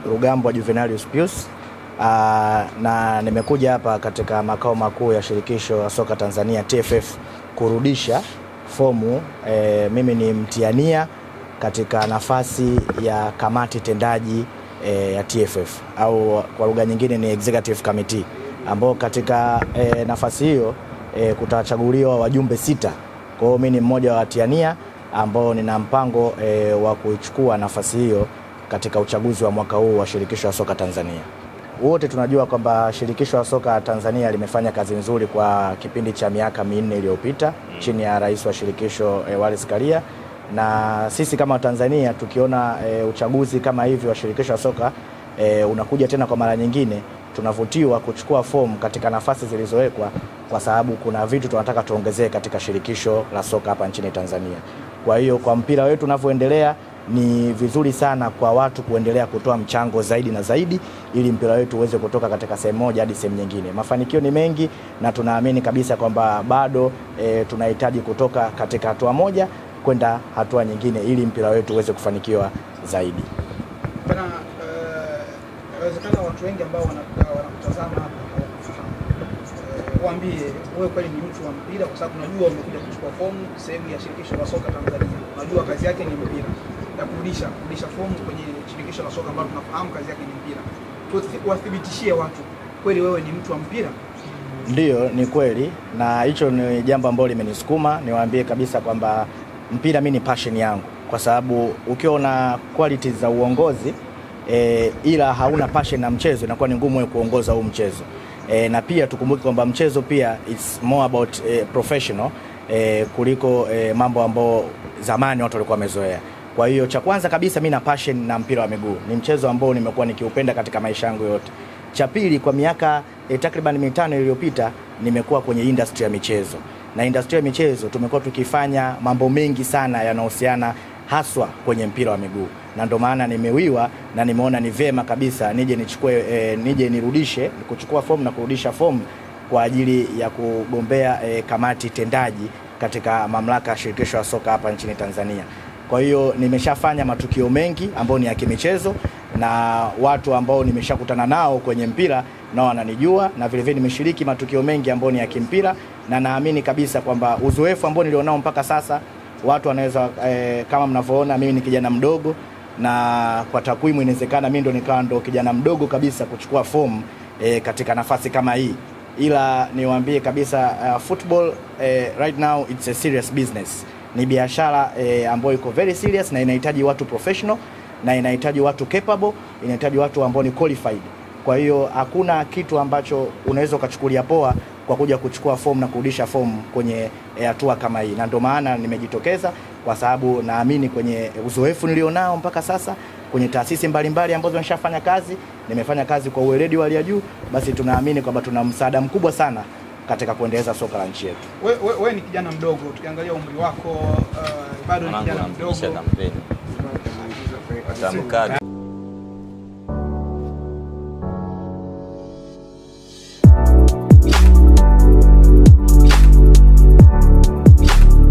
Rugambwa Juvenalius Pius, na nimekuja hapa katika makao makuu ya shirikisho la soka Tanzania TFF kurudisha fomu. Mimi ni mtiania katika nafasi ya kamati tendaji ya TFF, au kwa lugha nyingine ni executive committee, ambao katika nafasi hiyo kutachaguliwa wajumbe 6. Kwa hiyo mimi ni mmoja wa watiania ambao nina mpango wa kuichukua nafasi hiyo katika uchaguzi wa mwaka huu wa shirikisho la soka Tanzania. Wote tunajua kwamba shirikisho la soka Tanzania limefanya kazi nzuri kwa kipindi cha miaka 4 iliyopita chini ya rais wa shirikisho Wallace Karia, na sisi kama Tanzania tukiona uchaguzi kama hivi wa shirikisho la soka unakuja tena kwa mara nyingine, tunavutiwa kuchukua fomu katika nafasi zilizowekwa, kwa sababu kuna vitu tunataka tuongezee katika shirikisho la soka hapa nchini Tanzania. Kwa hiyo kwa mpira wetu unavyoendelea, ni vizuri sana kwa watu kuendelea kutoa mchango zaidi na zaidi, ili mpira wetu uweze kutoka katika sehemu moja hadi sehemu nyingine. Mafanikio ni mengi na tunaamini kabisa kwamba bado tunahitaji kutoka katika hatua moja kwenda hatua nyingine, ili mpira wetu uweze kufanikiwa zaidi. Bana, inawezekana watu wengi ambao wanakutazama hapa waambie wewe kweli ni mtu wa mpira, kwa sababu unajua umekuja kuchukua fomu sehemu ya shirikisho la soka Tanzania. Unajua kazi yake ni mpira, na kurudisha fomu kwenye shirikisho la soka ambalo tunafahamu kazi yake ni mpira. Wathibitishie watu kweli wewe ni mtu wa mpira. Ndiyo, ni kweli, na hicho ni jambo ambalo limenisukuma niwaambie kabisa kwamba mpira mimi ni passion yangu, kwa sababu ukiwa na qualities za uongozi ila hauna passion na mchezo, inakuwa ni ngumu kuongoza huu mchezo. Na pia tukumbuke kwamba mchezo pia it's more about professional kuliko mambo ambayo zamani watu walikuwa wamezoea. Kwa hiyo cha kwanza kabisa mimi na passion na mpira wa miguu. Ni mchezo ambao nimekuwa nikiupenda katika maisha yangu yote. Cha pili, kwa miaka takriban 5 iliyopita nimekuwa kwenye industry ya michezo. Na industry ya michezo tumekuwa tukifanya mambo mengi sana yanayohusiana haswa kwenye mpira wa miguu. Na ndio maana nimewiwa na nimeona ni vema kabisa nije nirudishe kuchukua fomu na kurudisha fomu kwa ajili ya kugombea kamati tendaji katika mamlaka ya shirikisho la soka hapa nchini Tanzania. Kwa hiyo nimeshafanya matukio mengi ambayo ni ya kimichezo, na watu ambao nimeshakutana nao kwenye mpira nao wananijua, na vile vile nimeshiriki matukio mengi ambayo ni ya kimpira, na naamini kabisa kwamba uzoefu ambao nilionao mpaka sasa watu wanaweza kama mnavyoona mimi ni kijana mdogo, na kwa takwimu inawezekana mimi ndo kijana mdogo kabisa kuchukua fomu katika nafasi kama hii. Ila niwaambie kabisa football right now it's a serious business. Ni biashara ambayo iko very serious, na inahitaji watu professional, na inahitaji watu capable, inahitaji watu ambao ni qualified. Kwa hiyo hakuna kitu ambacho unaweza kuchukulia poa kwa kuja kuchukua fomu na kurudisha fomu kwenye hatua kama hii. Na ndio maana nimejitokeza, kwa sababu naamini kwenye uzoefu nilionao mpaka sasa kwenye taasisi mbalimbali ambazo nishafanya kazi, nimefanya kazi kwa uweledi wa hali ya juu, basi tunaamini kwamba tuna msaada mkubwa sana katika kuendeleza soka la nchi yetu. Wewe ni kijana mdogo, tukiangalia umri wako bado ni kijana mdogo.